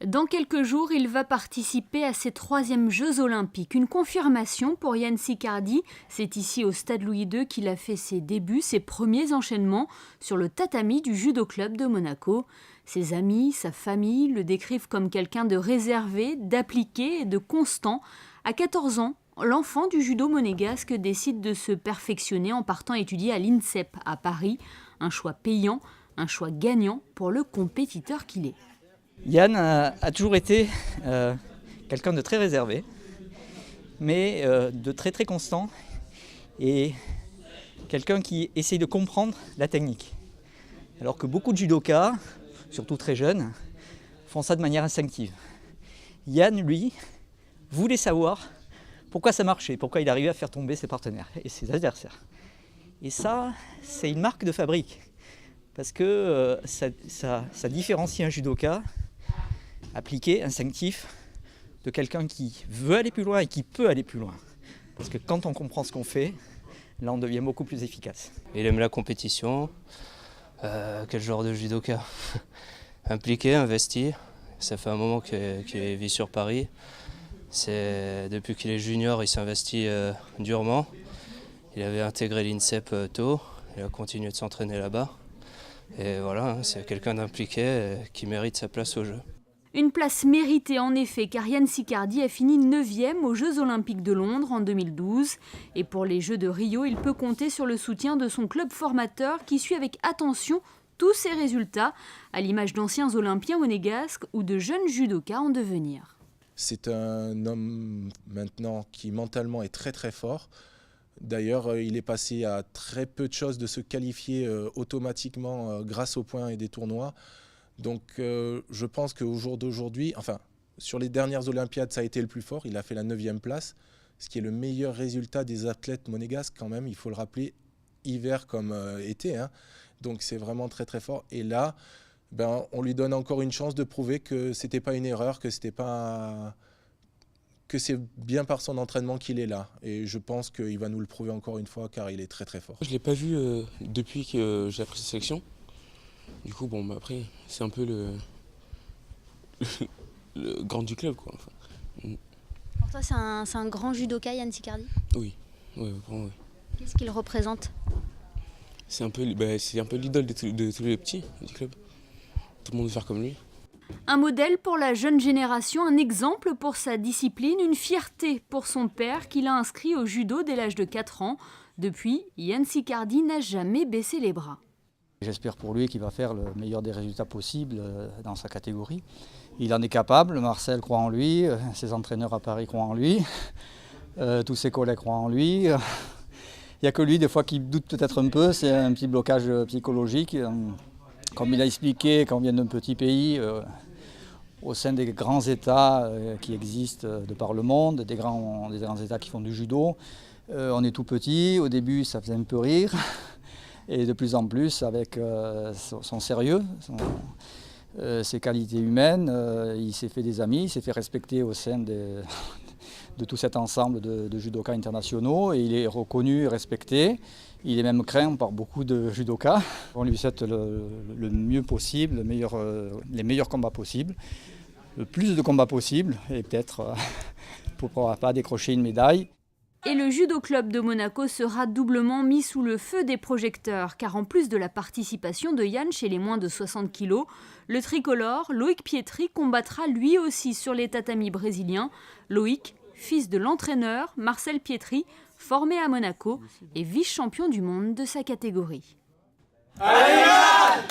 Dans quelques jours, il va participer à ses 3e Jeux Olympiques. Une confirmation pour Yann Siccardi. C'est ici au Stade Louis II qu'il a fait ses débuts, ses premiers enchaînements sur le tatami du Judo Club de Monaco. Ses amis, sa famille le décrivent comme quelqu'un de réservé, d'appliqué et de constant. À 14 ans, l'enfant du judo monégasque décide de se perfectionner en partant étudier à l'INSEP à Paris. Un choix payant, un choix gagnant pour le compétiteur qu'il est. Yann a toujours été quelqu'un de très réservé, mais de très très constant et quelqu'un qui essaye de comprendre la technique. Alors que beaucoup de judokas, surtout très jeunes, font ça de manière instinctive. Yann, lui, voulait savoir pourquoi ça marchait, pourquoi il arrivait à faire tomber ses partenaires et ses adversaires. Et ça, c'est une marque de fabrique, parce que ça différencie un judoka appliqué, instinctif, de quelqu'un qui veut aller plus loin et qui peut aller plus loin. Parce que quand on comprend ce qu'on fait, là on devient beaucoup plus efficace. Il aime la compétition. Quel genre de judoka? Impliqué, investi. Ça fait un moment qu'il vit sur Paris. Depuis qu'il est junior, il s'investit durement. Il avait intégré l'INSEP tôt. Il a continué de s'entraîner là-bas. Et voilà, c'est quelqu'un d'impliqué qui mérite sa place au jeu. Une place méritée en effet, car Yann Siccardi a fini 9e aux Jeux Olympiques de Londres en 2012. Et pour les Jeux de Rio, il peut compter sur le soutien de son club formateur qui suit avec attention tous ses résultats, à l'image d'anciens Olympiens monégasques ou de jeunes judokas en devenir. C'est un homme maintenant qui mentalement est très très fort. D'ailleurs, il est passé à très peu de choses de se qualifier automatiquement grâce aux points et des tournois. Donc je pense qu'au jour d'aujourd'hui, enfin sur les dernières Olympiades, ça a été le plus fort. Il a fait la 9e place, ce qui est le meilleur résultat des athlètes monégasques quand même, il faut le rappeler, hiver comme été. Hein. Donc c'est vraiment très très fort. Et là, on lui donne encore une chance de prouver que c'était pas une erreur, que c'est bien par son entraînement qu'il est là. Et je pense qu'il va nous le prouver encore une fois car il est très très fort. Je ne l'ai pas vu depuis que j'ai appris sa sélection. Du coup, après, c'est un peu le grand du club, quoi. Enfin. Pour toi, c'est un grand judoka, Yann Siccardi ? Oui, vraiment, oui. Qu'est-ce qu'il représente ? C'est un peu l'idole de tous les petits du club. Tout le monde veut faire comme lui. Un modèle pour la jeune génération, un exemple pour sa discipline, une fierté pour son père qui l'a inscrit au judo dès l'âge de 4 ans. Depuis, Yann Siccardi n'a jamais baissé les bras. J'espère pour lui qu'il va faire le meilleur des résultats possibles dans sa catégorie. Il en est capable, Marcel croit en lui, ses entraîneurs à Paris croient en lui, tous ses collègues croient en lui. Il n'y a que lui des fois qui doute peut-être un peu, c'est un petit blocage psychologique. Comme il a expliqué, quand on vient d'un petit pays, au sein des grands États qui existent de par le monde, des grands États qui font du judo, on est tout petit, au début ça faisait un peu rire. Et de plus en plus, avec son sérieux, ses qualités humaines, il s'est fait des amis, il s'est fait respecter au sein de tout cet ensemble de judokas internationaux. Et il est reconnu et respecté. Il est même craint par beaucoup de judokas. On lui souhaite le mieux possible, les meilleurs combats possibles, le plus de combats possible, et peut-être pourquoi pas décrocher une médaille. Et le Judo Club de Monaco sera doublement mis sous le feu des projecteurs, car en plus de la participation de Yann chez les moins de 60 kg, le tricolore, Loïc Pietri, combattra lui aussi sur les tatamis brésiliens. Loïc, fils de l'entraîneur Marcel Pietri, formé à Monaco et vice-champion du monde de sa catégorie. Allez, Yann !